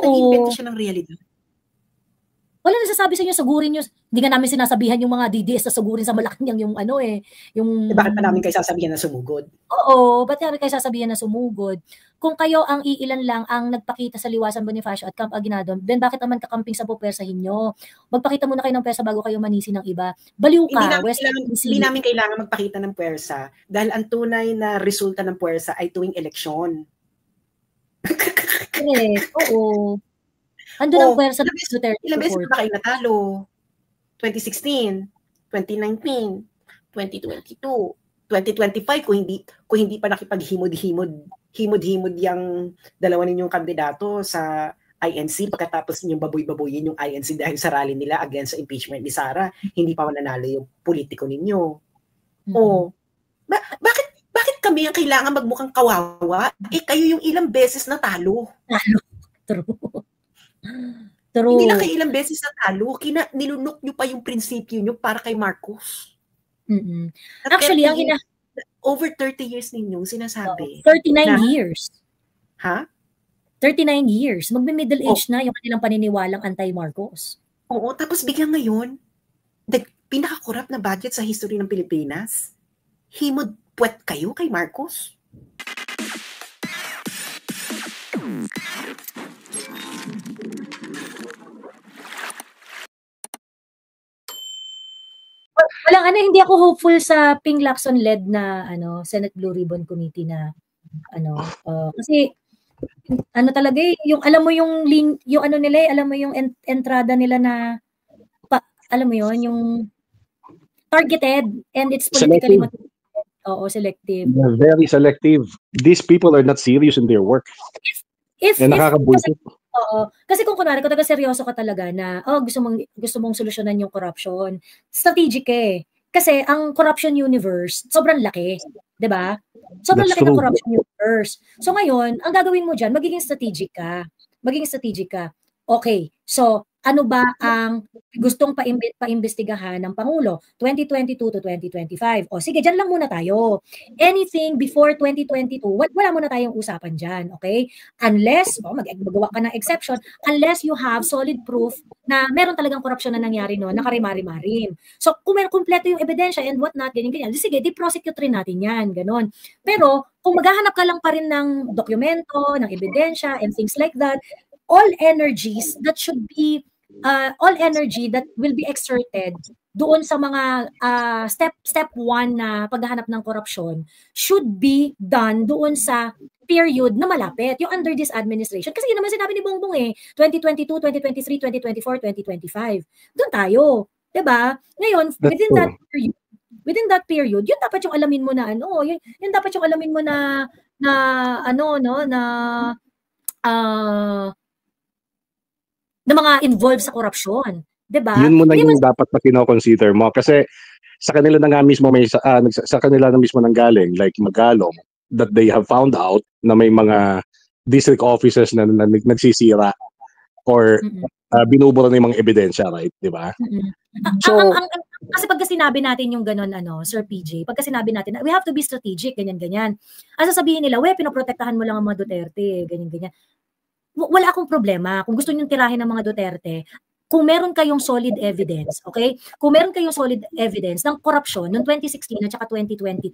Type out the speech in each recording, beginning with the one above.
nag-invento siya ng realidad? Wala nasasabi sa inyo, sagurin nyo. Hindi nga namin sinasabihan yung mga DDS na sagurin sa Malacanang yung ano yung... bakit pa namin kayo sasabihan na sumugod? Oo, ba't namin kayo sasabihan na sumugod? Kung kayo ang iilan lang ang nagpakita sa Liwasan Bonifacio at Camp Aguinaldo, then bakit naman kakamping sa pupersahin nyo? Magpakita muna kayo ng pwersa bago kayo manisi ng iba. Baliw ka, hindi namin kailangan magpakita ng puwersa dahil ang tunay na resulta ng puwersa ay tuwing eleksyon. Oo. Andun ang puwersa ng Duterte. Ilang beses na kayo natalo? 2016, 2019, 2022, 2025 kung hindi pa nakipaghimod-himod yung dalawa ninyong kandidato sa INC pagkatapos ninyong baboy-baboyin yung INC dahil sa rally nila against sa impeachment ni Sara, hindi pa mananalo yung politiko ninyo. Bakit kami ang kailangan magmukhang kawawa? Kayo yung ilang beses natalo. True. Hindi lang kayo ilang beses natalo, nilunok nyo pa yung prinsipyo nyo para kay Marcos. Actually, over 30 years ninyong sinasabi. 39 years. Ha? 39 years. Magbe-middle age na yung kanilang paniniwalang anti-Marcos. Oo, tapos biglang ngayon, pinaka-corrupt na budget sa history ng Pilipinas, himod puwet kayo kay Marcos? Walang hindi ako hopeful sa Ping Lacson-led na Senate Blue Ribbon Committee na kasi talaga yung alam mo yung link, yung nila alam mo yung entrada nila na alam mo yon yung targeted and it's politically motivated. Oo, selective. They're very selective. These people are not serious in their work. Nakakabuisit. Oo. Kasi kung kunwari, kung taga-seryoso ka talaga na, gusto mong solusyonan yung corruption, strategic Kasi ang corruption universe, sobrang laki. Diba? Sobrang laki ng corruption universe. So ngayon, ang gagawin mo dyan, magiging strategic ka. Okay, so ano ba ang gustong paimbestigahan ng Pangulo 2022 to 2025? O sige, dyan lang muna tayo. Anything before 2022, wala muna tayong usapan dyan, okay? Unless, magawa ka ng exception, unless you have solid proof na meron talagang korupsyon na nangyari noon, nakarimari-marim. So, kung meron kumpleto yung ebidensya and what not, ganyan, sige, di-prosecute rin natin yan, ganon. Pero, kung maghahanap ka lang pa rin ng dokumento, ng ebidensya, and things like that, all energy that will be exerted doon sa mga step 1 na paghahanap ng korupsyon should be done doon sa period na malapit, yung under this administration. Kasi yun naman sinabi ni Bongbong 2022, 2023, 2024, 2025. Doon tayo. Diba? Ngayon, within that period, yun dapat yung alamin mo na yun dapat yung alamin mo na mga involved sa korupsyon, 'di ba? Yun muna yung dapat na kino-consider mo kasi sa kanila na nga mismo sa kanila na mismo nanggaling like Magalong that they have found out na may mga district offices na nagsisira or binubura na yung mga ebidensya, right, 'di ba? So kasi pagka sinabi natin yung ganun Sir PJ, pagka sinabi natin we have to be strategic ganyan. Asa sabihin nila, pinoprotektahan mo lang ang mga Duterte, ganyan. Wala akong problema. Kung gusto niyo tirahin ng mga Duterte, kung meron kayong solid evidence, okay? Kung meron kayong solid evidence ng korupsyon noong 2016 at saka 2022,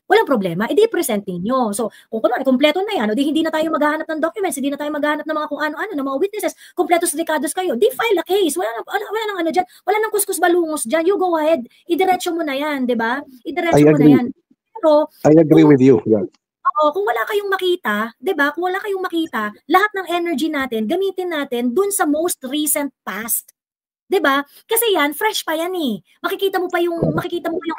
walang problema. I-present ninyo. So, kung kunwari, kompleto na yan, hindi na tayo maghahanap ng documents, hindi na tayo maghahanap ng mga kung ano-ano, ng mga witnesses, kompletos dekados kayo, file a case. Wala nang dyan. Wala nang kuskus balungos dyan. You go ahead. Idiretso mo na yan, di ba? Idiretso mo na yan. Pero, I agree with you. Yeah. Kung wala kayong makita, 'di ba? Kung wala kayong makita, lahat ng energy natin gamitin natin dun sa most recent past. 'Di ba? Kasi yan fresh pa yan Makikita mo yung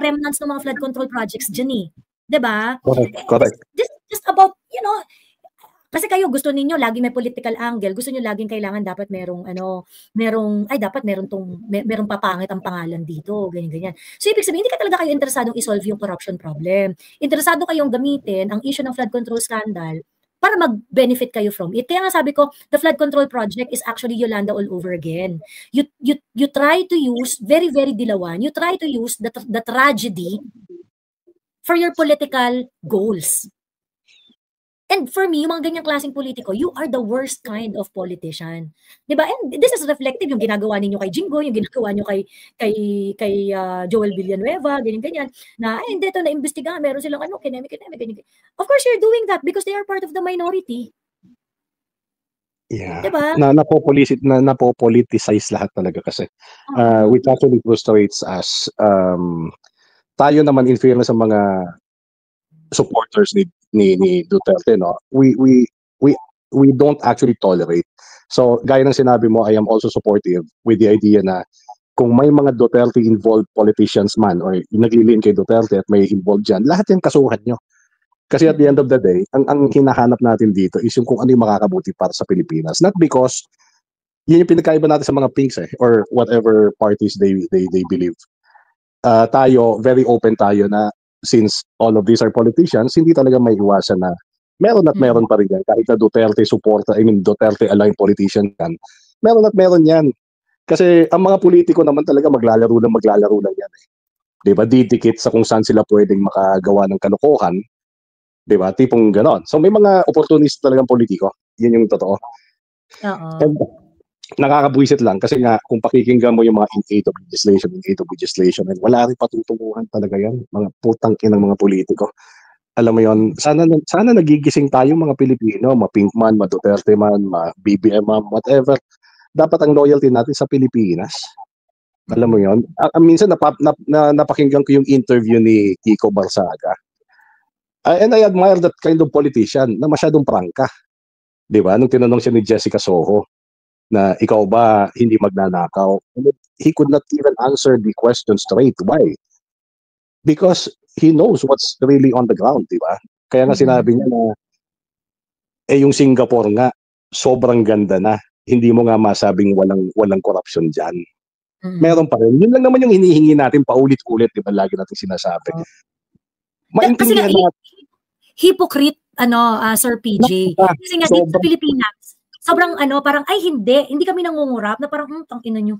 remnants ng mga flood control projects diyan 'Di ba? Correct. This just about, kasi kayo gusto niyo lagi may political angle, gusto niyo laging kailangan dapat merong papangit ang pangalan dito, ganyan. So ibig sabihin hindi ka talaga kayo interesadong i-solve yung corruption problem. Interesado kayong gamitin ang issue ng flood control scandal para mag-benefit kayo from it. Kaya nga sabi ko, the flood control project is actually Yolanda all over again. You try to use very very dilawan. You try to use the tragedy for your political goals. And for me, yung mga ganyang klaseng politiko, you are the worst kind of politician. Diba? And this is reflective yung ginagawa ninyo kay Jingo, yung ginagawa nyo kay Joel Villanueva, ganyan-ganyan, na, ay, hindi ito, na-imbestigahan, meron silang kineme, ganyan. Of course, you're doing that because they are part of the minority. Yeah. Diba? Napopoliticize lahat talaga kasi. Which actually frustrates us. Tayo naman, in fairness sa mga supporters ni Duterte, no, we don't actually tolerate. So gaya ng sinabi mo, I am also supportive with the idea na kung may mga Duterte involved politicians man or naglilin kay Duterte at may involved dyan, lahat yan kasuhan nyo. Kasi at the end of the day, ang hinahanap natin dito is yung kung ano yung makakabuti para sa Pilipinas. Not because yun yung pinagkaiba natin sa mga pinks or whatever parties they believe. Tayo, very open tayo na since all of these are politicians, hindi talaga may iwasan na meron at meron pa rin yan. Kahit na Duterte supporter, Duterte aligned politician yan, meron yan. Kasi ang mga politiko naman talaga maglalaro lang yan. Diba? Didikit sa kung saan sila pwedeng makagawa ng kalokohan. Diba? Tipong ganon. So may mga opportunist talagang politiko. Yun yung totoo. And nakakabuisit lang kasi nga kung pakikinggan mo yung mga in aid of legislation, and wala rin patutunguhan talaga yan, mga putang inang mga politiko. Alam mo yon, sana nagigising tayo mga Pilipino, ma-Pinkman, ma-Duterte man, ma-BBM man, whatever. Dapat ang loyalty natin sa Pilipinas. Alam mo yon. Minsan napakinggan ko yung interview ni Kiko Barsaga. And I admire that kind of politician na masyadong prangka. 'Di ba? Nung tinanong siya ni Jessica Soho na ikaw ba hindi magnanakaw, he could not even answer the question straight. Why? Because he knows what's really on the ground, di ba? Kaya nga sinabi niya na yung Singapore nga sobrang ganda na, hindi mo nga masabing walang corruption diyan. Meron pa rin. Yun lang naman yung hinihingi natin paulit-ulit, di ba? Lagi natin sinasabi. Maintindihan natin. Hypocrite Sir PJ. Kasi nga dito sa Pilipinas, sobrang parang ay hindi kami nangungurap na parang tangina nyo.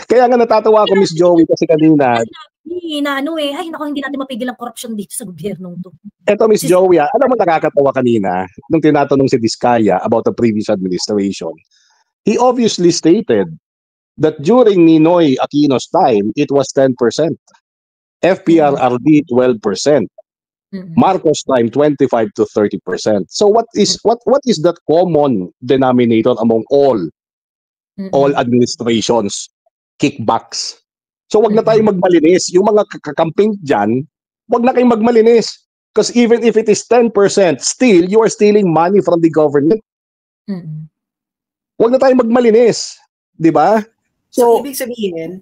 Kaya nga natatawa ako Miss Joey kasi kanina hindi natin mapigil ang corruption dito sa gobyernong to. Eto Miss Joey, alam mo nakakatawa kanina nung tinatanong si Diskaya about the previous administration. He obviously stated that during Ninoy Aquino's time it was 10%. FPRRD 12%. Marcos time 25 to 30%. So what is that common denominator among all administrations? Kickbacks. So wag na tayong magmalinis. Yung mga kakamping dyan, wag na kayong magmalinis. Because even if it is 10%, still you are stealing money from the government. Wag na tayong magmalinis, 'di ba? So ibig sabihin,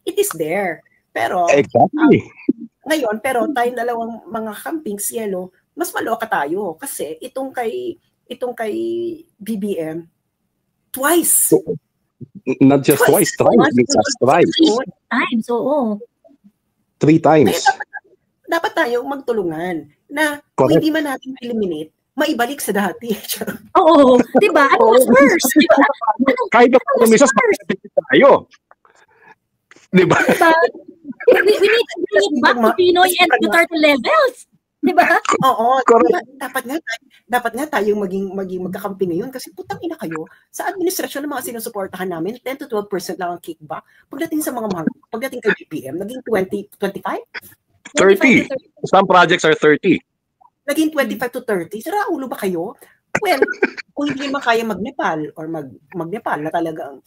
it is there. Pero exactly. Ngayon, pero tayong dalawang mga campings yellow, mas maloka tayo kasi itong kay BBM twice. Not just twice. Times, oo. 3 times. Dapat tayong magtulungan na kung hindi man natin eliminate, maibalik sa dati. Oo, 'di ba? Ano was worse? Diba? Kahit na misas tayo. 'Di ba? We need back to Pinoy and Duterte levels. Diba? Oo. Dapat nga tayong maging magkakampi ngayon kasi putang ina kayo. Sa administrasyon ng mga sinusuportahan namin, 10 to 12% lang ang kickback. Pagdating kay BPM, naging 20, 25? 30. Some projects are 30. Naging 25 to 30. Sira ulo ba kayo? Well, kung hindi naman kaya mag-Nepal or mag-Nepal na talagang,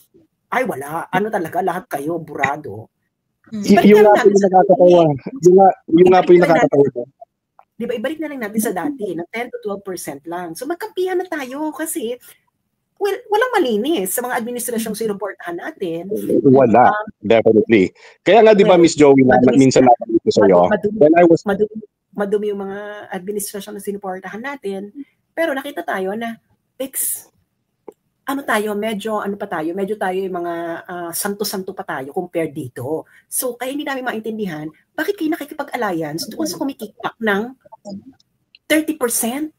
ay wala, talaga, lahat kayo, burado. Yung nga po yung nakakatawa. Yung nga po yung nakakatawa. Di ba, ibalik na lang natin sa dati na 10 to 12% lang. So magkampihan na tayo kasi walang malinis sa mga administrasyong sinuportahan natin. Wala, definitely. Kaya nga di ba Miss Joey, minsan natin sa iyo, madumi yung mga administrasyon na sinuportahan natin. Pero nakita tayo na medyo tayo yung mga santo-santo pa tayo compared dito. So, kaya hindi namin maintindihan, bakit kayo nakikipag-alliance doon sa kumikickback ng 30%?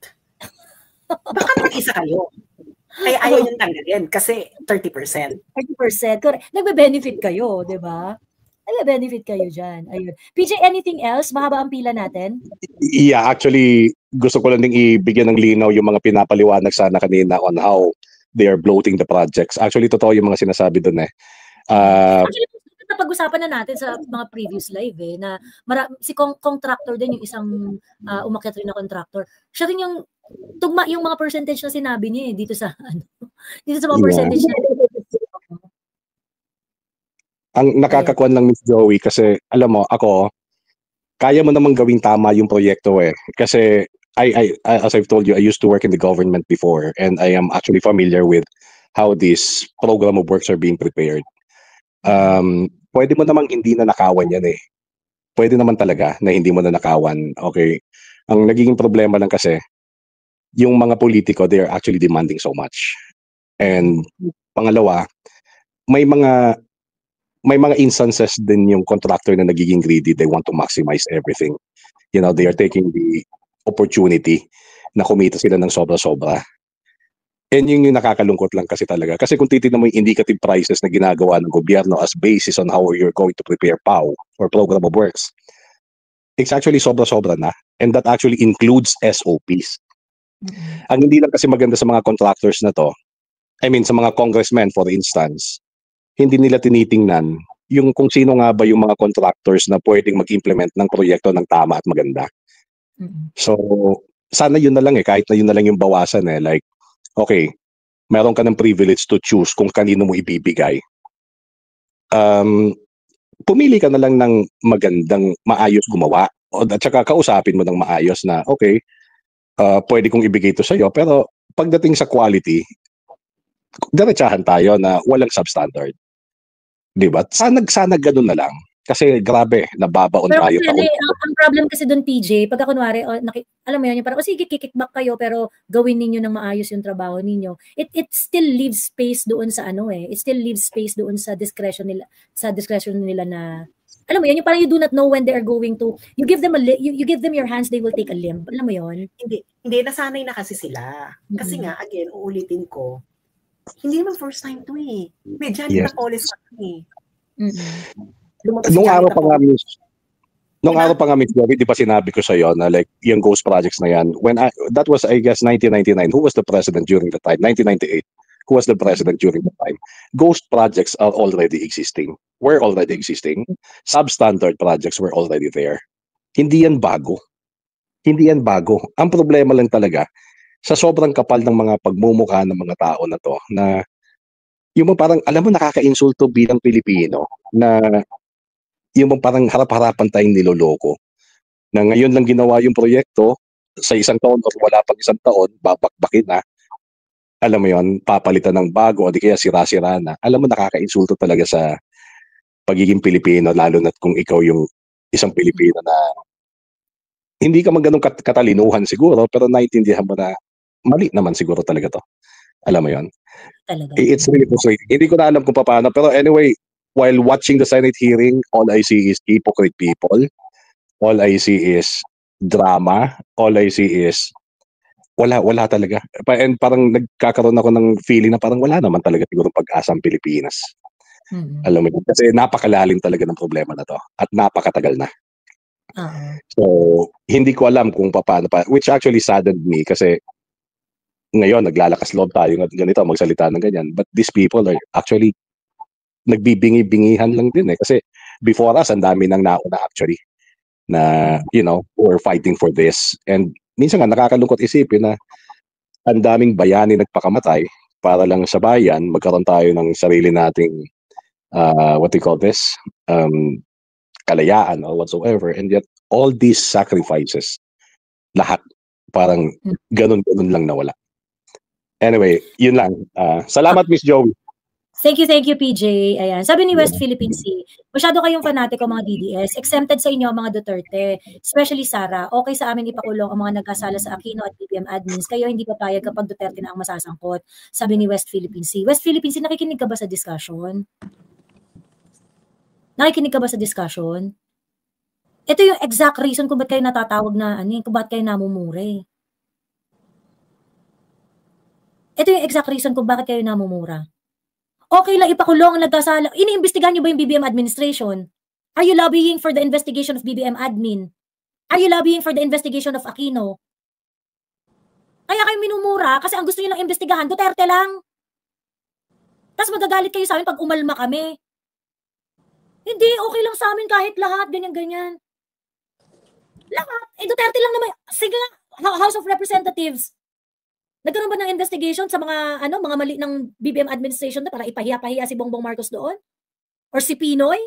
Baka mag-isa kayo. Kaya ayaw niyong tanggalin kasi 30%. 30%. Correct. Nagbe-benefit kayo, di ba? Nagbe-benefit kayo dyan. Ayun. PJ, anything else? Mahaba ang pila natin? Yeah, actually, gusto ko lang ding ibigyan ng linaw yung mga pinapaliwanag sana kanina on how they are bloating the projects. Actually, totoo yung mga sinasabi doon eh. Actually, napag-usapan na natin sa mga previous live na si contractor din yung isang umakyat rin na contractor. Siya rin yung tugma yung mga percentage na sinabi niya dito sa dito sa mga percentage na. Ang nakakakuan lang Miss Joey kasi alam mo ako kaya mo namang gawing tama yung proyekto eh. Kasi as I've told you, I used to work in the government before and I am actually familiar with how this program of works are being prepared. Pwede mo namang hindi na nakawan yan eh. Pwede naman talaga na hindi mo na nakawan. Okay. Ang nagiging problema lang kasi, yung mga politiko, they are actually demanding so much. And pangalawa, may mga instances din yung contractor na nagiging greedy. They want to maximize everything. You know, they are taking the opportunity na kumita sila ng sobra-sobra. And yung nakakalungkot lang kasi talaga. Kasi kung titignan mo yung indicative prices na ginagawa ng gobyerno as basis on how you're going to prepare POW or Program of Works, it's actually sobra-sobra na. And that actually includes SOPs. Ang hindi lang kasi maganda sa mga contractors na to, I mean sa mga congressmen for instance, hindi nila tinitingnan yung kung sino nga ba yung mga contractors na pwedeng mag-implement ng proyekto ng tama at maganda. So, sana yun na lang eh, kahit na yun na lang yung bawasan eh. Like, okay, meron ka ng privilege to choose kung kanino mo ibibigay. Pumili ka na lang ng magandang, maayos gumawa. At saka kausapin mo ng maayos na, okay, pwede kong ibigay ito sa'yo. Pero pagdating sa quality, diretsahan tayo na walang substandard. Diba? Sana ganun na lang. Kasi grabe, nababaon pero tayo. Pero ang problem kasi doon, PJ, pagka kunwari, alam mo yun, parang, sige, kickback kayo, pero gawin ninyo ng maayos yung trabaho ninyo. It still leaves space doon sa it still leaves space doon sa discretion nila na, alam mo yun, yung parang you do not know when they are going to, you give them your hands, they will take a limb. Alam mo yun? Hindi, nasanay na kasi sila. Kasi nga, again, uulitin ko, hindi naman first time to eh. May Janet Napoles kami. Nung araw pa nga, Miss Joey, di ba sinabi ko sa'yo na like, yung ghost projects na yan, that was, I guess, 1999. Who was the president during the time? 1998. Who was the president during the time? Ghost projects are already existing. Were already existing. Substandard projects were already there. Hindi yan bago. Ang problema lang talaga, sa sobrang kapal ng mga pagmumukha ng mga tao na to, na yung parang, alam mo, nakaka-insulto bilang Pilipino, na yung parang harap-harapan tayong niloloko. Na ngayon lang ginawa yung proyekto, sa isang taon o wala pang isang taon, babakbakin na. Alam mo yon, papalitan ng bago o di kaya sira-sira na. Alam mo, nakaka-insulto talaga sa pagiging Pilipino, lalo na kung ikaw yung isang Pilipino na hindi ka man ganun katalinuhan siguro, pero naiintindihan mo na mali naman siguro talaga to. Alam mo yon? Talaga. It's really frustrating. Hindi ko na alam kung paano, pero anyway, while watching the Senate hearing, all I see is hypocrite people. All I see is drama. All I see is wala talaga. And parang nagkakaroon ako ng feeling na parang wala naman talaga siguro pag-asa ang Pilipinas. Alam mo yun? Kasi napakalalim talaga ng problema na to. At napakatagal na. So, hindi ko alam kung paano pa. Which actually saddened me kasi ngayon, naglalakas loob tayo ganito, magsalita ng ganyan. But these people are actually nagbibingi-bingihan lang din eh. Kasi before us, ang dami nang nauna actually na, you know, we're fighting for this. And minsan nga, nakakalungkot isipin na ang daming bayani nagpakamatay para lang sa bayan, magkaroon tayo ng sarili nating, what they call this, kalayaan or whatsoever. And yet, all these sacrifices, lahat, parang ganun-ganun lang nawala. Anyway, yun lang. Salamat, Miss Joey. Thank you, PJ. Ayan. Sabi ni West Philippine Sea, masyado kayong fanatiko mga DDS. Exempted sa inyo mga Duterte, especially Sara. Okay sa amin ipakulong ang mga nagkasala sa Aquino at BBM admins. Kayo hindi papayag kapag Duterte na ang masasangkot. Sabi ni West Philippine Sea. West Philippine Sea, nakikinig ka ba sa discussion? Ito yung exact reason kung ba't kayo natatawag na, kung ba't kayo namumure. Ito yung exact reason kung bakit kayo namumura. Okay lang ipakulong ang nagkasala. Iniimbestigahan niyo ba yung BBM administration? Are you lobbying for the investigation of BBM admin? Are you lobbying for the investigation of Aquino? Kaya kayo minumura kasi ang gusto niyo lang imbestigahan, Duterte lang. Tapos magagalit kayo sa amin pag umalma kami. Hindi, okay lang sa amin kahit lahat, ganyan-ganyan. Lahat. Duterte lang naman. Sige nga, House of Representatives. Nagkaroon ba ng investigation sa mga mga mali ng BBM administration na para ipahiya-pahiya si Bongbong Marcos doon? Or si Pinoy?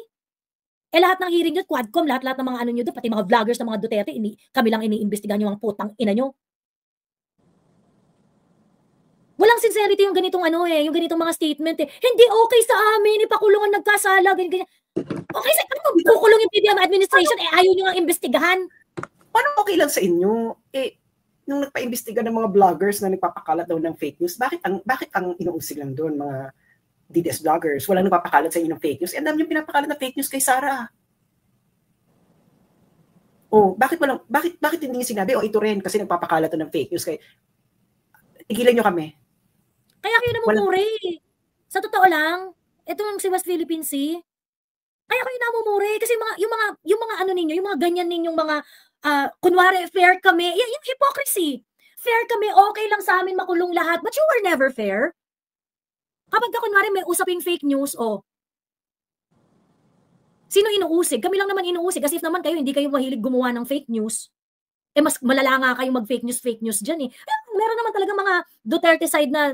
Lahat ng hearing nyo, Quadcom, lahat ng mga nyo doon, pati mga vloggers ng mga Duterte, kami lang iniimbestigahan yung mga putang ina nyo. Walang sincerity yung ganitong yung ganitong mga statement Hindi okay sa amin, ipakulungan nagkasala, ganyan. Okay sa kukulong yung BBM administration, ayaw nyo nga imbestigahan. Paano okay lang sa inyo? Nung nagpa-imbestiga ng mga vloggers na nagpapakalat daw ng fake news, bakit ang inuusig lang doon, mga DDS vloggers, walang nagpapakalat sa inyo ng fake news? Ang dami yung pinapakalat na fake news kay Sara. Bakit hindi niyo sinabi, ito rin, kasi nagpapakalat ng fake news kay igilan nyo kami. Kaya kayo namumuri. Sa totoo lang, itong si West Philippine Sea, kaya kayo namumuri kasi yung mga ninyo, yung mga ganyan ninyong mga kunwari fair kami, yung hypocrisy. Fair kami, okay lang sa amin makulong lahat, but you were never fair. Kapag kunwari may usaping fake news, sino inuusig? Kami lang naman inuusig kasi if naman kayo hindi kayo mahilig gumawa ng fake news. Mas malala nga kayo mag-fake news dyan meron naman talaga mga Duterte side na,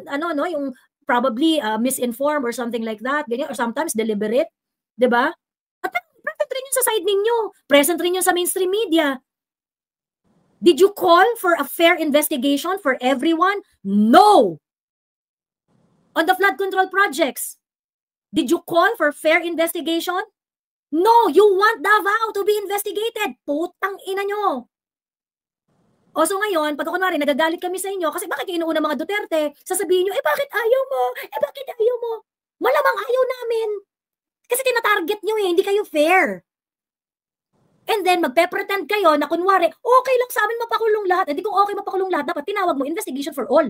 yung probably misinformed or something like that, ganyan, or sometimes deliberate, diba? At present rin yun sa side ninyo. Present rin yun sa mainstream media. Did you call for a fair investigation for everyone? No! On the flood control projects, did you call for fair investigation? No! You want Davao to be investigated. Putang ina nyo. So ngayon, pag kunwari nagagalit kami sa inyo, kasi bakit inuuna mga Duterte, sasabihin nyo, bakit ayaw mo? Bakit ayaw mo? Malamang ayaw namin. Kasi tinatarget nyo hindi kayo fair. And then, magpe-pretend kayo na kunwari, okay lang sa amin mapakulong lahat. Hindi kung okay mapakulong lahat, dapat tinawag mo investigation for all.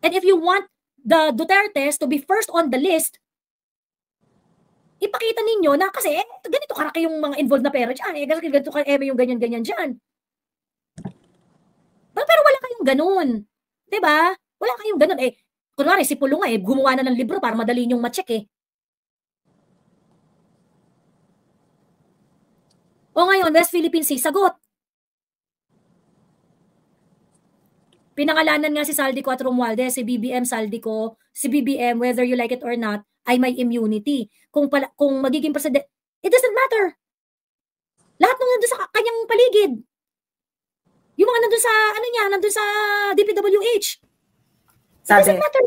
And if you want the Dutertes to be first on the list, ipakita ninyo na kasi ganito karaki yung mga involved na pera dyan. Ganito karami yung ganyan-ganyan dyan. Pero wala kayong ganun. Diba? Wala kayong ganun. Kunwari, si Pulong gumawa na ng libro para madali nyong ma-check ngayon, West Philippine Sea, sagot. Pinangalanan nga si Saldico at Romualdez, si BBM Saldico, si BBM, whether you like it or not, ay may immunity. Kung magiging president, it doesn't matter. Lahat nung nandun sa kanyang paligid. Yung mga nandun sa, nandun sa DPWH. It doesn't matter.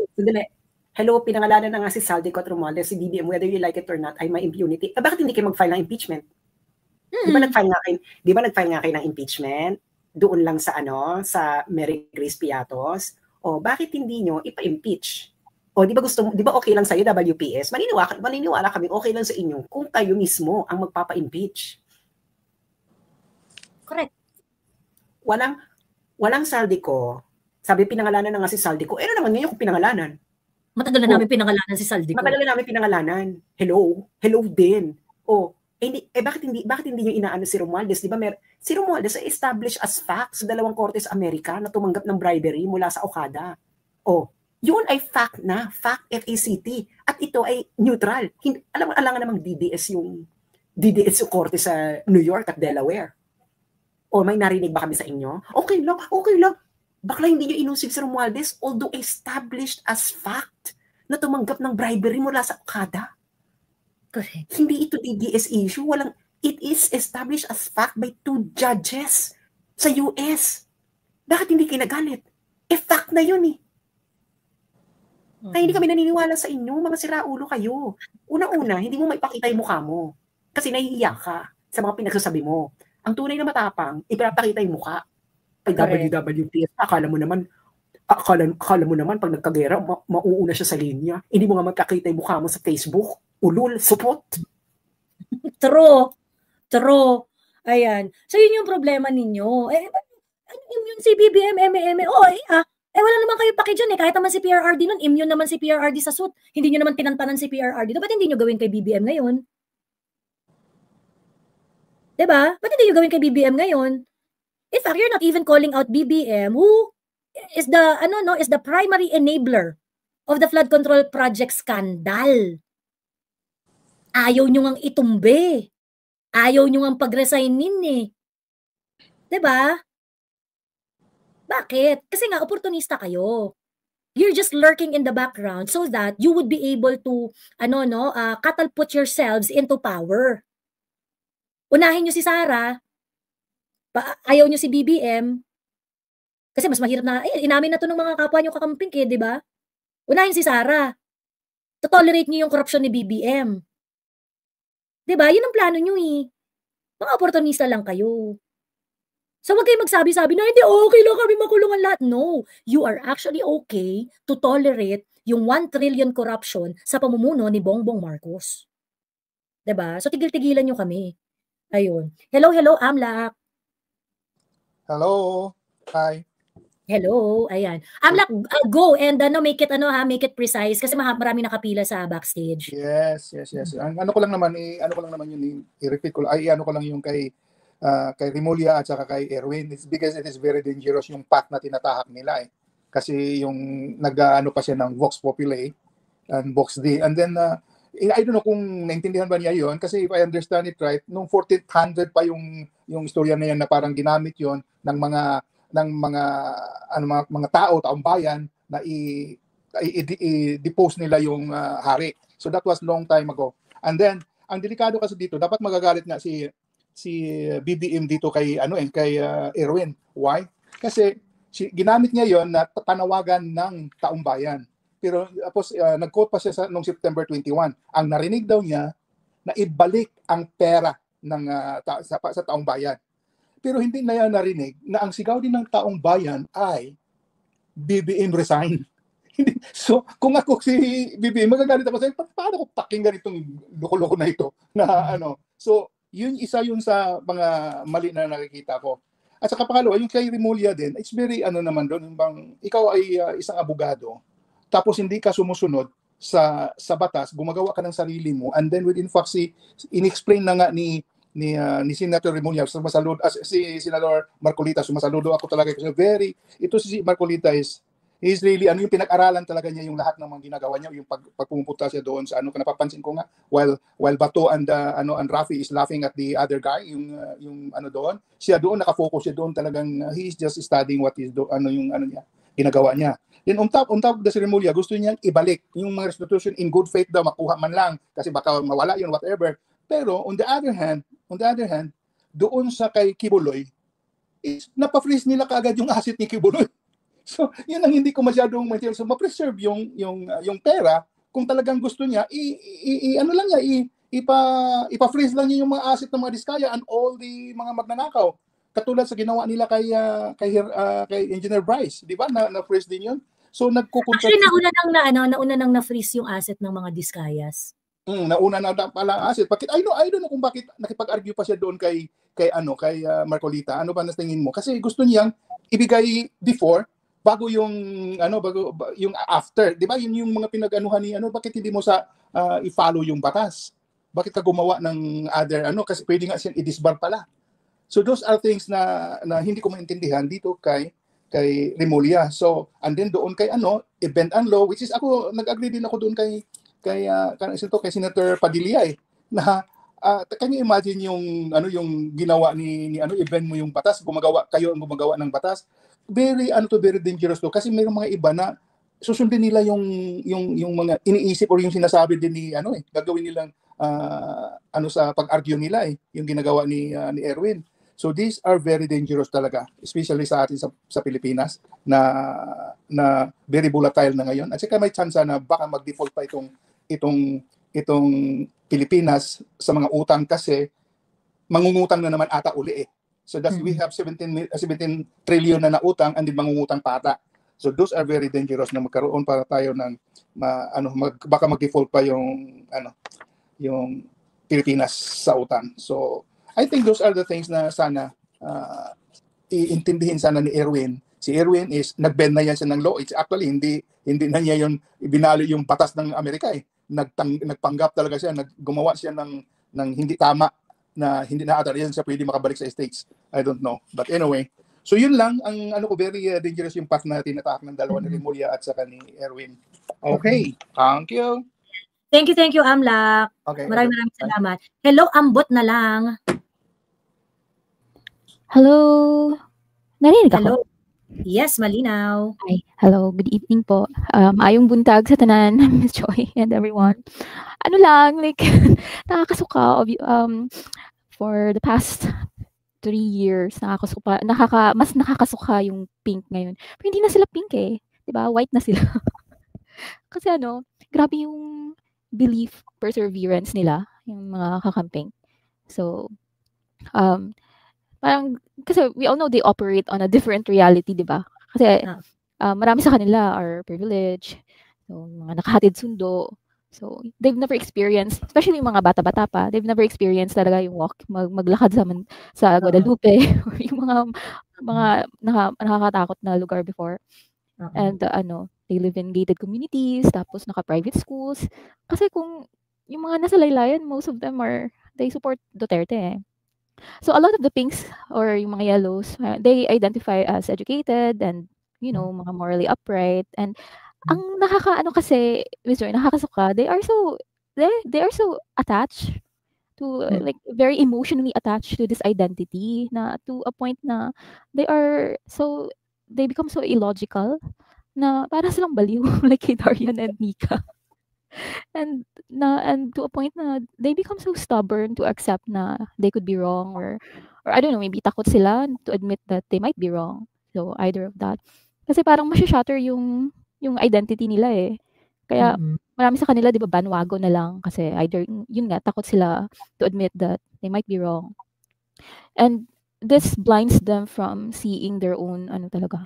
Hello, pinangalanan na nga si Saldico at Romualdez, si BBM, whether you like it or not, ay may immunity. Bakit hindi kayo mag-file ng impeachment? Di ba nag-file nga kayo ng impeachment? Doon lang sa sa Mary Grace Piatos? Bakit hindi nyo ipa-impeach? Di ba okay lang sa iyo WPS? Maniniwala kami okay lang sa inyo kung kayo mismo ang magpapa-impeach. Correct. Walang Saldico. Sabi pinangalanan na nga si Saldico. Ano naman ngayon kung pinangalanan? Matagal na namin pinangalanan si Saldico. Matagal na namin pinangalanan. Hello din. Bakit hindi niyo inaano si Romualdez? Di ba si Romualdez ay established as fact sa dalawang korte sa Amerika na tumanggap ng bribery mula sa Okada. Yun ay fact na, fact FACT. At ito ay neutral. Alam namang DDS yung korte sa New York at Delaware. May narinig ba kami sa inyo? Okay lang. Bakla hindi niyo inusig si Romualdez although established as fact na tumanggap ng bribery mula sa Okada. Correct. Hindi ito DDS issue. It is established as fact by 2 judges sa US. Bakit hindi kinagalit? Fact na yun Kaya hindi kami naniniwala sa inyo. Mga siraulo kayo. Una-una, hindi mo maipakita yung mukha mo. Kasi nahihiya ka sa mga pinagsasabi mo. Ang tunay na matapang, ipapakita yung mukha. Pag WWPS, akala mo naman pag nagkagera, mauuna siya sa linya. Hindi mo nga magkakita yung mukha mo sa Facebook. Ulul, supot. True. Ayan. So, yun yung problema ninyo. Immune si BBM, MMM. Wala naman kayo paki dyan Kahit naman si PRRD nun, immune naman si PRRD sa suit. Hindi nyo naman tinantanan si PRRD. Ba't hindi nyo gawin kay BBM ngayon? Diba? Ba't hindi nyo gawin kay BBM ngayon? In fact, you're not even calling out BBM, who is the primary enabler of the flood control project scandal. Ayaw nyo ngang itumbe. Ayaw nyo ngang pag-resignin eh. 'Di ba? Bakit? Kasi nga oportunista kayo. You're just lurking in the background so that you would be able to catapult yourselves into power. Unahin nyo si Sara, ayaw nyo si BBM, kasi mas mahirap na, inamin na to ng mga kapwa nyo kakamping di ba? Unahin si Sara. To-tolerate nyo yung korupsyon ni BBM. Di ba? Yun ang plano nyo eh. Mga oportunista lang kayo. So wag kayong magsabi-sabi na hindi okay lang kami makulungan lahat. No, you are actually okay to tolerate yung 1 trillion corruption sa pamumuno ni Bongbong Marcos. 'Di ba? So tigil-tigilan niyo kami. Ayun. Hello, Amlak. Hello. Hi. Hello. Ayan. Amlak, go and make it precise kasi marami nakapila sa backstage. Yes. Ano ko lang naman yun i-repeat ko. Ano ko lang yung kay Remulla at saka kay Erwin. It's because it is very dangerous yung path na tinatahak nila eh. Kasi yung nag-ano pa siya ng Vox Populi and Vox D. And then, I don't know kung naintindihan ba niya yun. Kasi if I understand it right, nung 1400 pa yung istorya na yan na parang ginamit yon ng mga taong bayan na i-depose nila yung hari. So that was long time ago. And then, ang delikado kasi dito, dapat magagalit nga si BBM dito kay Erwin. Why? Kasi ginamit niya 'yon na panawagan ng taong bayan. Pero tapos nag-quote pa siya noong September 21. Ang narinig daw niya na ibalik ang pera ng sa taong bayan. Pero hindi na niya narinig na ang sigaw din ng taong bayan ay BBM resign. So, kung ako si BBM, magagalit ako sa paano ko pakinggan itong loko-loko na ito na So, isa yun sa mga mali na nakikita ko. At saka pangalawa, yung kay Remulla din, it's very naman doon, bang ikaw ay isang abogado, tapos hindi ka sumusunod sa batas, gumagawa ka ng sarili mo, and then within fact, in-explain na nga ni Senator Remulla, si Senador Marcolita, sumasaludo ako talaga kasi ito si Marcolita is really, yung pinag-aralan talaga niya yung lahat ng mga ginagawa niya, yung pagpupunta siya doon sa napapansin ko nga, while Bato and Rafi is laughing at the other guy, yung doon, siya doon, nakafocus siya doon talagang, he is just studying what is niya, ginagawa niya. Then on top of the si Remulla, gusto niya ibalik yung mga restitution in good faith daw, makuha man lang, kasi baka mawala yun, whatever. Pero on the other hand, doon sa kay Kibuloy, napa-freeze nila kaagad yung asset ni Kibuloy. So, yun ang hindi ko masyadong maintindihan. So, ma-preserve yung pera kung talagang gusto niya, ipa-freeze lang niya yung mga asset ng mga Diskaya and all the mga magnanakaw. Katulad sa ginawa nila kay Engineer Bryce, di ba? Na-freeze din yun. So, nagkukontract. Actually, nauna nang na-freeze yung asset ng mga Diskayas. Nauna na pala asset. Bakit? I don't know kung bakit nakipag-argue pa siya doon kay Marcolita. Ano ba na tingin mo? Kasi gusto niyang ibigay before bago yung after, 'di ba? Yun yung mga pinag-anuhan ni bakit hindi mo i-follow yung batas? Bakit ka gumawa ng other kasi pwede nga siyang i-disbar pala. So those are things na hindi ko maintindihan dito kay Remulla. So and then doon kay event and law, which is ako nag-agree din ako doon kay Senator Padilla na can you imagine yung ginawa ni event mo yung batas, kayo ang gumagawa ng batas. Very dangerous to kasi may mga iba na susundin nila yung mga iniisip or yung sinasabi din ni gagawin nilang sa pag-argue nila yung ginagawa ni Erwin. So these are very dangerous talaga, especially sa atin sa Pilipinas na very volatile na ngayon. At saka may chance na baka mag-default pa itong Pilipinas sa mga utang kasi mangungutang na naman ata uli So we have 17 trillion na utang and then mangungutang pa ata. So those are very dangerous na magkaroon para tayo ng baka mag-default pa yung Pilipinas sa utang. So I think those are the things na sana iintindihin sana ni Erwin. Si Erwin is nag-bend na yan siya ng law. It's actually hindi na niya yun ibinalo yung batas ng Amerika nagpanggap talaga siya, gumawa siya ng hindi tama na hindi na ata yan siya pwede makabalik sa States. I don't know. But anyway, So yun lang ang ano ko, very dangerous yung path na tinatahak ng dalawa ni Remulla at saka ni Erwin. Okay, thank you. Thank you, Amlak. Okay. Maraming salamat. Hello, Ambot na lang. Hello. Narinig Hello. ako? Yes, malinaw. Hi. Hello, good evening po. Ayong buntag sa tanan, Miss Joy and everyone. Ano lang, like, nakakasuka for the past 3 years, mas nakakasuka yung Pink ngayon. Pero hindi na sila Pink eh. 'Di ba? White na sila. Kasi grabe yung belief, perseverance nila, yung mga kakamping. So, parang, kasi we all know they operate on a different reality, 'di ba? Kasi marami sa kanila are privileged, so mga nakahatid sundo. So, they've never experienced, especially yung mga bata-bata pa, they've never experienced talaga yung maglakad sa Guadalupe or yung mga nakakatakot na lugar before. And they live in gated communities, tapos naka-private schools. Kasi kung yung mga nasa laylayan, most of them they support Duterte eh. So a lot of the pinks or yung mga yellows, they identify as educated and mga morally upright. And ang kasi, Mr. nakakasuka, they are so attached to like very emotionally attached to this identity na to a point na they become so illogical na para silang baliw like kay Darian and Nika. And to a point na they become so stubborn to accept na they could be wrong or I don't know, maybe takot sila to admit that they might be wrong. So either of that. Kasi parang masya-shatter yung identity nila eh. Kaya marami sa kanila 'di ba bandwagon na lang kasi either yun nga takot sila to admit that they might be wrong. And this blinds them from seeing their own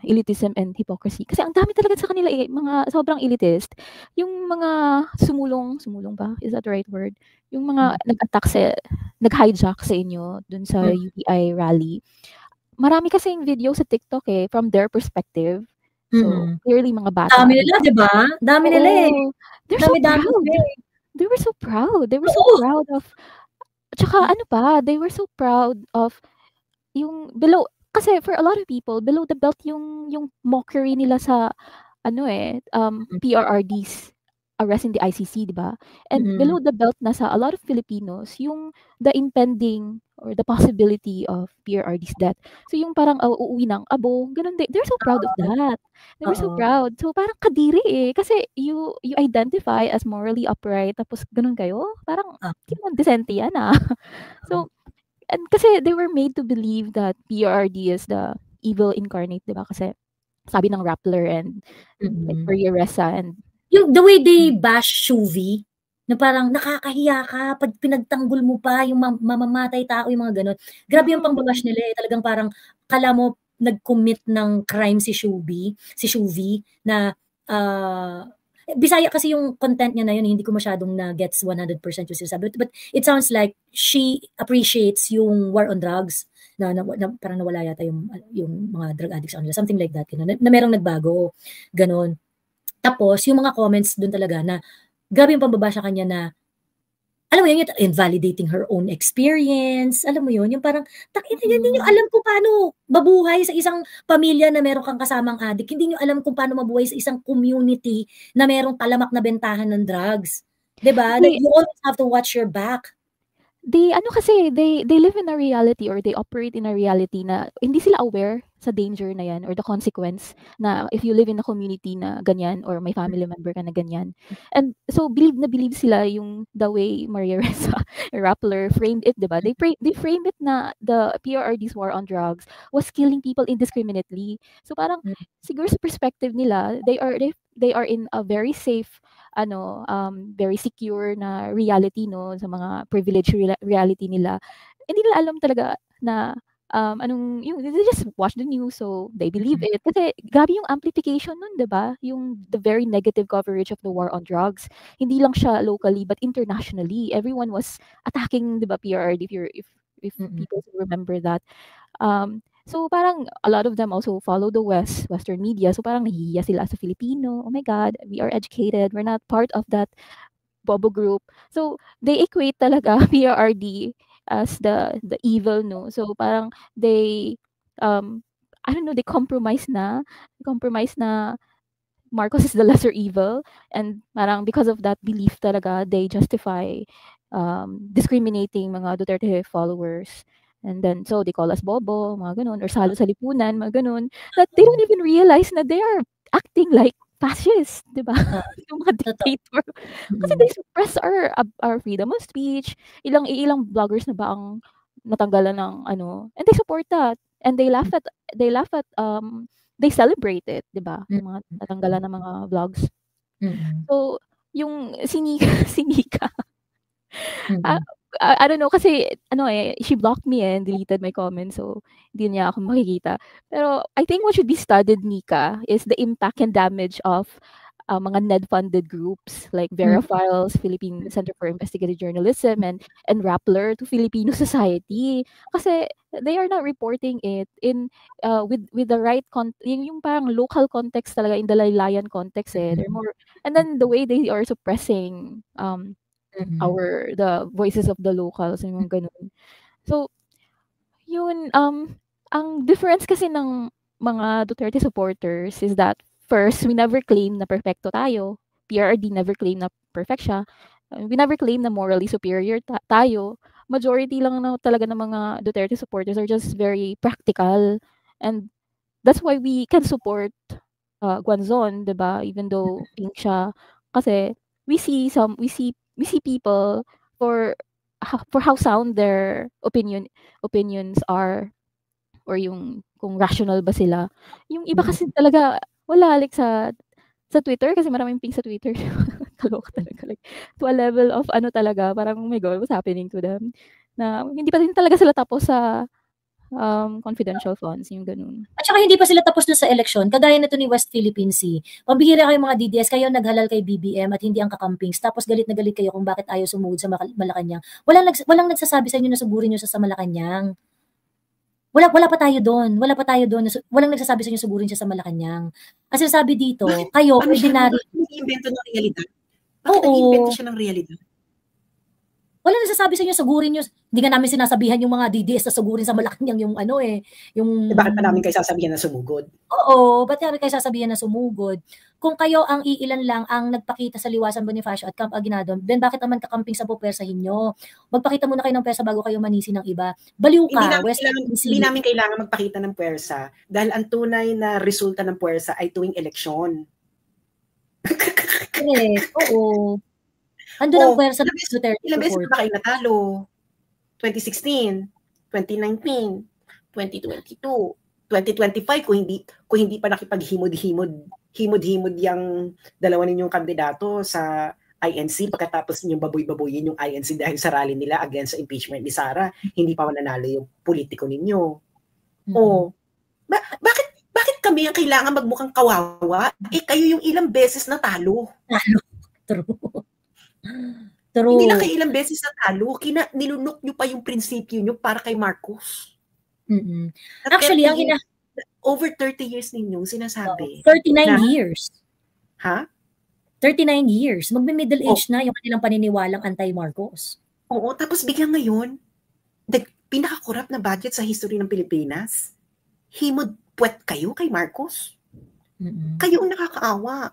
elitism and hypocrisy. Kasi ang dami talaga sa kanila mga sobrang elitist. Yung mga sumulong ba? Is that the right word? Yung mga nag-hijack sa inyo dun sa UPI rally. Marami kasing video sa TikTok from their perspective. So, clearly mga bata. Dami nila, di ba? Dami nila eh. They're so proud. They were so proud. They were so proud of, tsaka they were so proud of yung below, kasi for a lot of people, below the belt yung mockery nila sa, PRRD's arrest in the ICC, di ba? And below the belt na sa a lot of Filipinos, yung the impending or the possibility of PRRD's death. So yung parang uuwi ng abo, ganun din. They're so proud of that. They were so proud. So parang kadiri eh. Kasi you identify as morally upright, tapos ganun kayo. Parang, decente yan ah. So, and kasi they were made to believe that PRRD is the evil incarnate, di ba? Kasi sabi ng Rappler and Maria Ressa and yung the way they bash Shuvi, na parang nakakahiya ka pag pinagtanggol mo pa yung mamamatay tao, yung mga ganon. Grabe yung pangbabash nila eh. Talagang parang kala mo nag-commit ng crime si Shuvi na Bisaya kasi yung content niya na yun, hindi ko masyadong na-gets 100% yung sinasabi. But it sounds like she appreciates yung war on drugs na parang nawala yata yung mga drug addicts on something like that. Na merong nagbago. Ganon. Tapos, yung mga comments doon talaga na grabe yung pambaba sa kanya na alam mo yun, invalidating her own experience. Alam mo yun, yung parang, hindi nyo alam kung paano mabuhay sa isang pamilya na meron kang kasamang addict. Hindi nyo alam kung paano mabuhay sa isang community na merong talamak na bentahan ng drugs. Diba? You always have to watch your back. They live in a reality or they operate in a reality na hindi sila aware sa danger na yan or the consequence na if you live in a community na ganyan or may family member ka na ganyan. And so believe sila yung the way Maria Ressa Rappler framed it, diba? They framed it na the PRRD's war on drugs was killing people indiscriminately. So parang siguro sa perspective nila, they are in a very safe very secure na reality no sa mga privileged reality nila. Hindi nila alam talaga na they just watch the news so they believe it. Kasi grabe yung amplification nun, 'di ba? Yung the very negative coverage of the war on drugs. Hindi lang siya locally but internationally. Everyone was attacking, 'di ba, PRRD if people remember that. So parang a lot of them also follow the Western media. So parang nahihiya sila sa Filipino. Oh my God, we are educated. We're not part of that bobo group. So they equate talaga PRRD as the evil, no? So parang they I don't know, they compromise na Marcos is the lesser evil, and parang because of that belief talaga, they justify discriminating mga Duterte followers. And then, so they call us bobo, mga ganun, or salo sa lipunan, mga ganun, that they don't even realize na they are acting like fascist, di ba? Yung mga dictator. Kasi they suppress our freedom of speech. Ilang vloggers na ba ang natanggalan ng ano, and they support that. And they laugh at they celebrate it, 'di ba? Yung mga natanggalan ng mga vlogs. So, yung si Nika, I don't know kasi she blocked me and deleted my comments, so hindi niya ako makikita. Pero I think what should be studied, Nika, is the impact and damage of mga NED-funded groups like Vera Files, Philippine Center for Investigative Journalism, and Rappler to Filipino society. Kasi they are not reporting it in with the right yung parang local context talaga, in the laylayan context they're more, and then the way they are suppressing the voices of the locals and yung ganun. So yun, ang difference kasi ng mga Duterte supporters is that first, we never claim na perfecto tayo. PRRD never claim na perfect siya. We never claim na morally superior tayo. Majority lang na talaga ng mga Duterte supporters are just very practical. And that's why we can support Guanzon, 'di ba? Even though pink siya. Kasi we see people for how sound their opinions are, or yung kung rational ba sila. Yung iba kasi talaga wala, like sa Twitter, kasi maraming pink sa Twitter. Kaloka talaga. Like, to a level of talaga, parang, oh my God, what's happening to them? Na hindi pa rin talaga sila tapos sa confidential funds, yung ganun. At saka hindi pa sila tapos na sa eleksyon. Kagaya nito ni West Philippine Sea. Pambihira kayo mga DDS, kayo naghalal kay BBM at hindi ang kakampings. Tapos galit na galit kayo kung bakit ayaw sumuod sa Malacanang. Walang nagsasabi sa inyo na sugurin nyo sa Malacanang. Wala pa tayo doon. Walang nagsasabi sa inyo sugurin siya sa Malacanang. Kasi sabi dito, kayo, ordinary. Nag-iimbento ng realidad? Bakit nag-iimbento siya ng realidad? Wala nagsasabi sa inyo sugurin nyo. Hindi nga namin sinasabihan yung mga DDS na sugurin sa Malacanang yung yung... Bakit pa namin kayo sasabihan na sumugod? Oo, ba't namin kayo sasabihan na sumugod? Kung kayo ang iilan lang ang nagpakita sa Liwasan Bonifacio at Camp Aguinaldo, then bakit naman kakamping sa pupersahin nyo? Magpakita muna kayo ng pwersa bago kayo manisi ng iba. Baliw ka, hindi namin kailangan magpakita ng puwersa dahil ang tunay na resulta ng puwersa ay tuwing eleksyon. Correct, oo. Andun ang puwersa ng Duterte. Ilang beses na kayo natalo? 2016, 2019, 2022, 2025 kung hindi pa nakipaghimod-himod yung dalawa ninyong kandidato sa INC pagkatapos ninyong baboy-baboyin yung INC dahil sa rally nila against sa impeachment ni Sara, hindi pa mananalo yung politiko ninyo. Bakit kami ang kailangan magmukhang kawawa? Kayo yung ilang beses natalo. True. Hindi lang kayo ilang beses natalo, nilunok nyo pa yung prinsipyo nyo para kay Marcos. Actually, over 30 years ninyong sinasabi. 39 years. Ha? 39 years. Magme-middle age na yung kanilang paniniwalang anti-Marcos. Oo, tapos biglang ngayon, pinaka-corrupt na budget sa history ng Pilipinas. Himod puwet kayo kay Marcos. Kayo ang nakakaawa.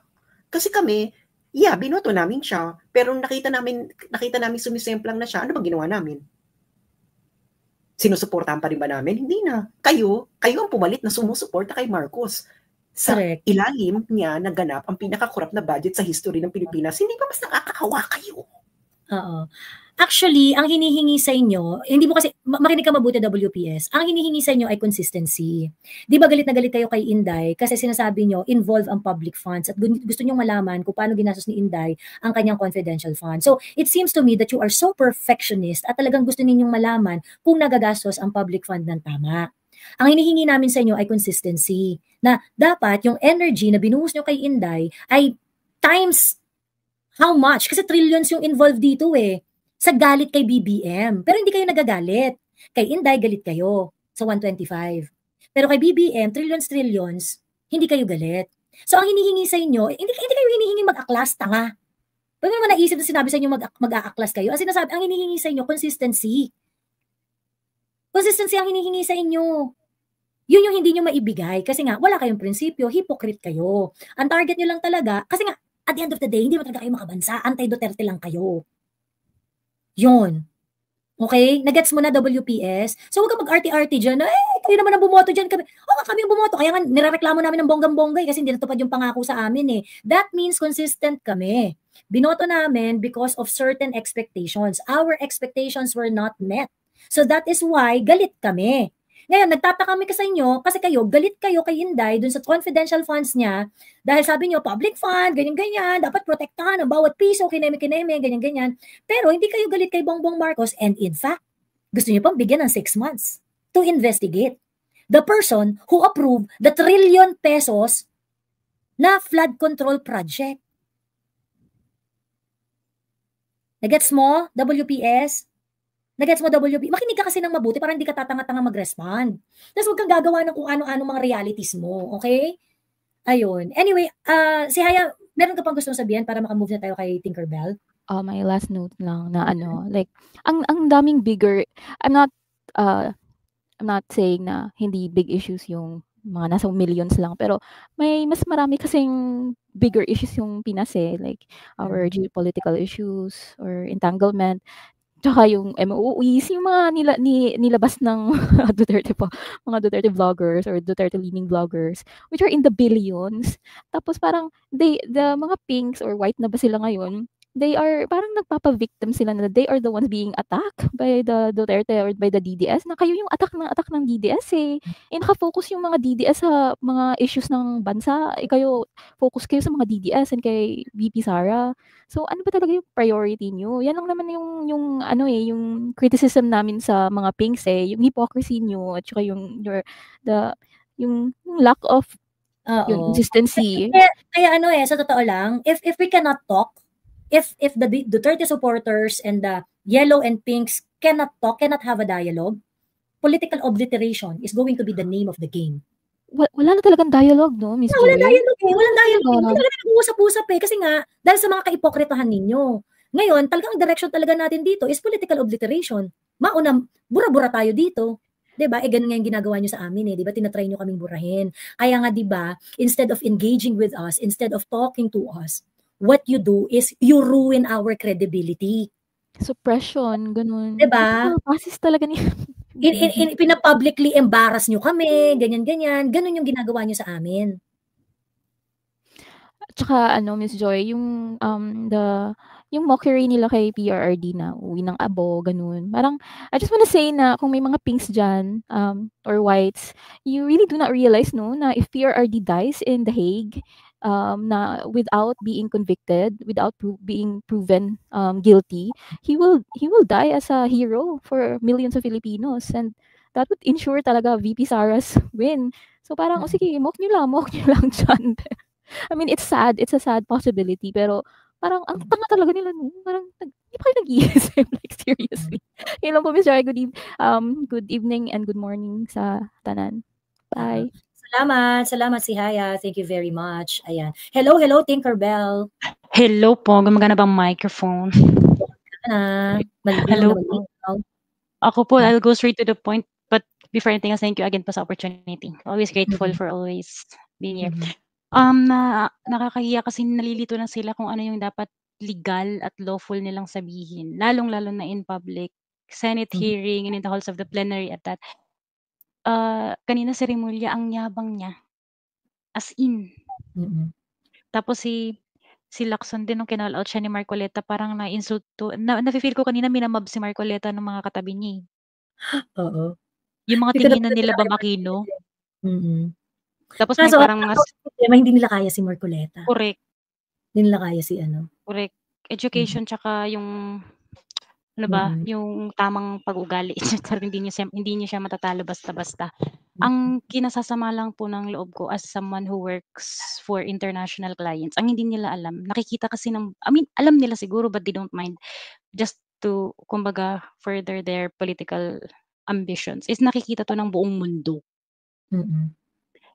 Kasi kami, binoto namin siya, pero nakita namin sumisemplang na siya, ano bang ginawa namin? Sinusuportahan pa rin ba namin? Hindi na. Kayo ang pumalit na sumusuporta kay Marcos. Sa ilalim niya naganap ang pinaka-corrupt na budget sa history ng Pilipinas. Hindi ba mas nakakahawa kayo? Oo. Actually, ang hinihingi sa inyo, hindi mo kasi, makinig ka mabuti WPS, ang hinihingi sa inyo ay consistency. Di ba galit na galit kayo kay Inday kasi sinasabi nyo, involve ang public funds at gusto nyo malaman kung paano ginastos ni Inday ang kanyang confidential fund. So, it seems to me that you are so perfectionist at talagang gusto ninyong malaman kung nagagastos ang public fund ng tama. Ang hinihingi namin sa inyo ay consistency, na dapat yung energy na binuhos nyo kay Inday ay times how much? Kasi trillions yung involved dito sa galit kay BBM. Pero hindi kayo nagagalit. Kay Inday, galit kayo sa 125. Pero kay BBM, trillions, hindi kayo galit. So, ang hinihingi sa inyo, hindi kayo hinihingi mag-aklas, tanga. Pwede naman naisip na sinabi sa inyo mag-aaklas kayo. Ang sinasabi, ang hinihingi sa inyo, consistency. Consistency ang hinihingi sa inyo. Yun yung hindi nyo maibigay kasi nga wala kayong prinsipyo, hypocrite kayo. Ang target nyo lang talaga, kasi nga at the end of the day, hindi mo talaga kayo makabansa, anti-Duterte lang kayo. Yun. Okay? Nagets mo na WPS? So huwag ka mag-arty-arty dyan, kayo naman ang bumoto dyan. Kami ang bumoto. Kaya nga, nirereklamo namin ng bonggang-bonggay kasi hindi natupad yung pangako sa amin eh. That means consistent kami. Binoto namin because of certain expectations. Our expectations were not met. So that is why galit kami. Ngayon, nagtataka kami sa inyo kasi galit kayo kay Inday dun sa confidential funds niya dahil sabi niyo, public fund, ganyan-ganyan, dapat protektahan ang bawat piso, kineme-kineme, ganyan-ganyan. Pero hindi kayo galit kay Bongbong Marcos and in fact, gusto niyo pang bigyan ng 6 months to investigate the person who approved the ₱1 trillion na flood control project. Nagets mo, WPS? Nagets mo, WP? Makinig ka kasi ng mabuti para hindi ka tatanga-tanga mag-respond. Tapos huwag kang gagawa ng kung ano-ano mga realities mo, okay? Ayun. Anyway, si Haya, meron ka pang gustong sabihin para makamove na tayo kay Tinkerbell? My last note lang na like, ang daming bigger, I'm not saying na hindi big issues yung mga nasa millions lang, pero may mas marami kasing bigger issues yung Pinas eh, like our geopolitical issues or entanglement, tsaka yung MOEs, yung mga nilabas ng Duterte po, mga Duterte vloggers or Duterte-leaning vloggers, which are in the billions. Tapos parang the mga pinks or white na ba sila ngayon, they are parang nagpapa-victim sila na they are the ones being attacked by the Duterte or by the DDS, na kayo yung attack ng DDS eh. Naka-focus yung mga DDS sa mga issues ng bansa, kayo focus kayo sa mga DDS and kay VP Sara. So ano ba talaga yung priority nyo? Yan lang naman yung criticism namin sa mga pinks eh, yung hypocrisy nyo at saka yung lack of consistency. Kaya sa totoo lang, if we cannot talk, if the Duterte supporters and the yellow and pinks cannot talk, cannot have a dialogue, political obliteration is going to be the name of the game. Wala na talagang dialogue, no, Miss Joy? Walang dialogue. Hindi talaga nag-uusap-usap eh. Kasi nga, dahil sa mga kaipokritahan ninyo. Ngayon, talagang direction talaga natin dito is political obliteration. Mauna, bura-bura tayo dito. Diba? Ganun nga yung ginagawa nyo sa amin eh. Diba? Tinatry nyo kaming burahin. Kaya nga diba, instead of engaging with us, instead of talking to us, what you do is you ruin our credibility. Suppression, ganun. Diba? Pasis talaga niya. Pinapublicly embarrass nyo kami, ganyan-ganyan. Ganun yung ginagawa nyo sa amin. Tsaka Miss Joy, yung mockery nila kay PRRD na uwi ng abo, ganun. Parang, I just wanna say na kung may mga pinks dyan, or whites, you really do not realize, no, na if PRRD dies in The Hague, na without being convicted, without being proven guilty, he will die as a hero for millions of Filipinos, and that would ensure talaga VP Sara's win. So parang, sige, mock nyo lang dyan. I mean, it's sad. It's a sad possibility. Pero parang ang tanga talaga nila. No? Parang hindi pa kayo nag-iisip. Like, seriously. Yun lang po, Ms. Joy. Good evening and good morning sa tanan. Bye. Salamat si Haya. Thank you very much. Ayan. Hello, Tinkerbell. Hello po. Gumagana bang microphone? Hello po. Ako po, I'll go straight to the point. But before anything else, thank you again po sa opportunity. Always grateful for always being here. Nakakahiya kasi nalilito na sila kung ano yung dapat legal at lawful nilang sabihin. Lalong-lalo na in public. Senate hearing and in the halls of the plenary at that. Kanina si Remulla, ang yabang niya. As in. Tapos si Lacson din nung kinall out siya ni Marcoleta, parang na-insulto. Nafe-feel ko kanina minamab si Marcoleta ng mga katabi niya. Oo. Yung mga tinginan nila Bam Aquino. Tapos may parang hindi nila kaya si Marcoleta. Correct. Hindi nila kaya si Correct. Education tsaka yung yung tamang pag-ugali. hindi niya siya matatalo basta-basta. Ang kinasasama lang po ng loob ko as someone who works for international clients, ang hindi nila alam. Nakikita kasi alam nila siguro but they don't mind just to kumbaga further their political ambitions. Is nakikita to ng buong mundo.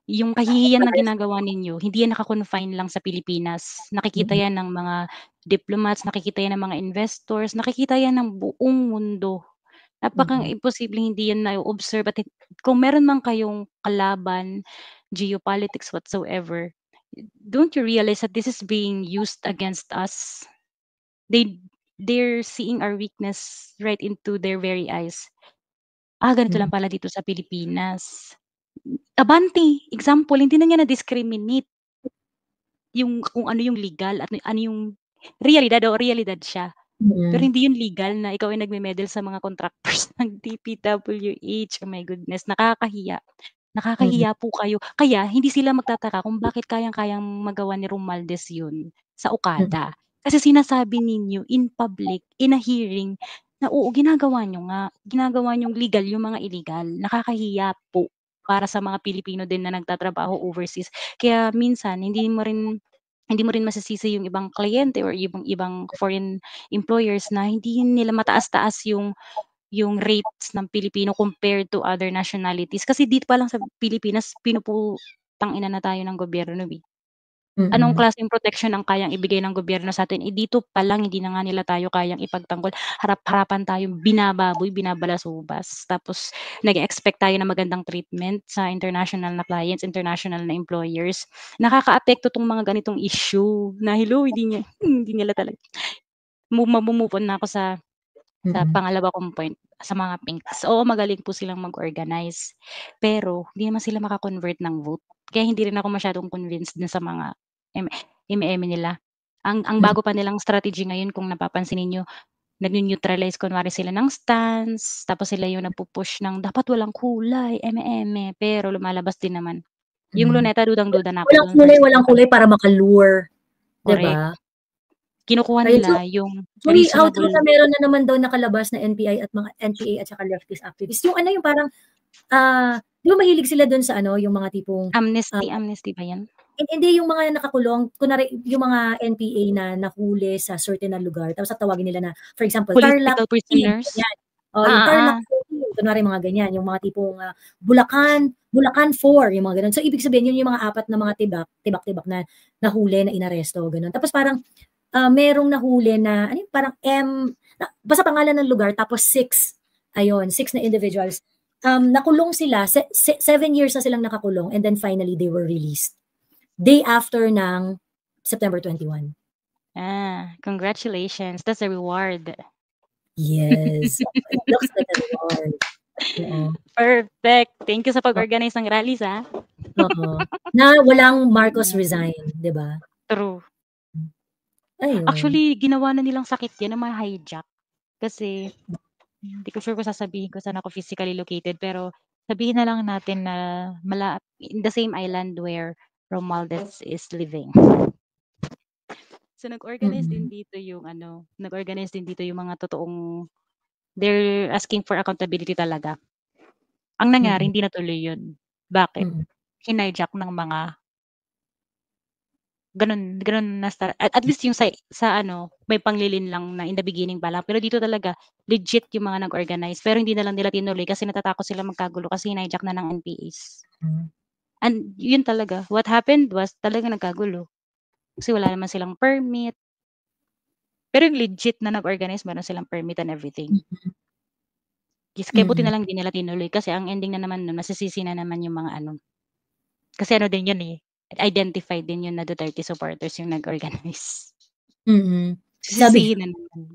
Yung kahihiyan na ginagawa ninyo, hindi yan naka-confine lang sa Pilipinas. Nakikita yan ng mga diplomats, nakikita yan ng mga investors, nakikita yan ng buong mundo. Napaka-imposibleng hindi yan na-o-observe at kung meron man kayong kalaban, geopolitics whatsoever, don't you realize that this is being used against us? They're seeing our weakness right into their very eyes. Ganito lang pala dito sa Pilipinas. Abante, example, hindi na niya na-discriminate yung kung ano yung legal at ano yung realidad siya. Pero hindi yun legal na ikaw ay nagme-meddle sa mga contractors ng DPWH. Oh my goodness, nakakahiya. Nakakahiya po kayo. Kaya hindi sila magtataka kung bakit kayang-kayang magawa ni Romualdez yun sa Okada. Kasi sinasabi ninyo in public, in a hearing, na oo, ginagawa niyong legal yung mga illegal. Nakakahiya po para sa mga Pilipino din na nagtatrabaho overseas. Kaya minsan, hindi mo rin masisisi yung ibang kliyente or ibang foreign employers na hindi nila mataas-taas yung rates ng Pilipino compared to other nationalities. Kasi dito pa lang sa Pilipinas, pinuputang-ina na tayo ng gobyerno. Anong klaseng protection ang kayang ibigay ng gobyerno sa atin? Dito pa lang, hindi na nga nila tayo kayang ipagtanggol. Harap-harapan tayong binababoy, binabalasubas. Tapos, nag-expect tayo ng magandang treatment sa international na clients, international na employers. Nakaka-apekto tong mga ganitong issue na hindi nila talaga. Mamumupon na ako sa pangalawa kong point, sa mga pinks. Oo, magaling po silang mag-organize. Pero, hindi naman sila makakonvert ng vote. Kaya hindi rin ako masyadong convinced din sa mga eme nila. Ang bago pa nilang strategy ngayon, kung napapansin ninyo, nag-neutralize kunwari sila ng stance, tapos sila yung nagpo-push ng dapat walang kulay, eme. Pero lumalabas din naman. Yung Luneta, dudang-duda na ako. Walang kulay para makalure. Diba? Kinukuha nila yung reasonable. Na meron na naman daw nakalabas na NPA at saka leftist activists. Yung yung parang, di ba mahilig sila dun sa yung mga tipong amnesty ba yan? Hindi, yung mga nakakulong, kunwari yung mga NPA na nahuli sa certain na lugar, tapos tawagin nila na, for example, political prisoners. Yung Tarlac, kunwari mga ganyan, yung mga tipong Bulacan 4, yung mga ganun. So ibig sabihin yun yung mga apat na mga tibak na nahuli na inaresto, ganun. Tapos parang merong nahuli na parang basta pangalan ng lugar, tapos 6 na individuals. Nakulong sila, 7 years na silang nakakulong, and then finally they were released. Day after ng September 21. Congratulations. That's a reward. Yes. It looks like a reward. Perfect. Thank you sa pag-organize ng rallies, Na walang Marcos resign, di ba? True. Ayun. Actually, ginawa na nilang sakit yan na ma-hijack. Kasi, hindi ko sure kung sasabihin ko saan ako physically located, pero sabihin na lang natin na in the same island where Romualdez is living. So nag-organize din dito yung mga totoong, they're asking for accountability talaga. Ang nangyari, hindi natuloy yun. Bakit? Hinijack ng mga ganun na start. At least yung sa may panglilin lang na in the beginning pa lang. Pero dito talaga, legit yung mga nag-organize. Pero hindi na lang nila tinuloy kasi natatakot sila magkagulo kasi hinijack na ng NPAs. And yun talaga, what happened was talaga nagkagulo. Kasi wala naman silang permit. Pero yung legit na nag-organize, meron silang permit and everything. Kaya buti na lang din nila tinuloy kasi ang ending na naman nun, masisisi na naman yung mga kasi din yun identified din yun na Duterte supporters yung nag-organize. Sabi na naman.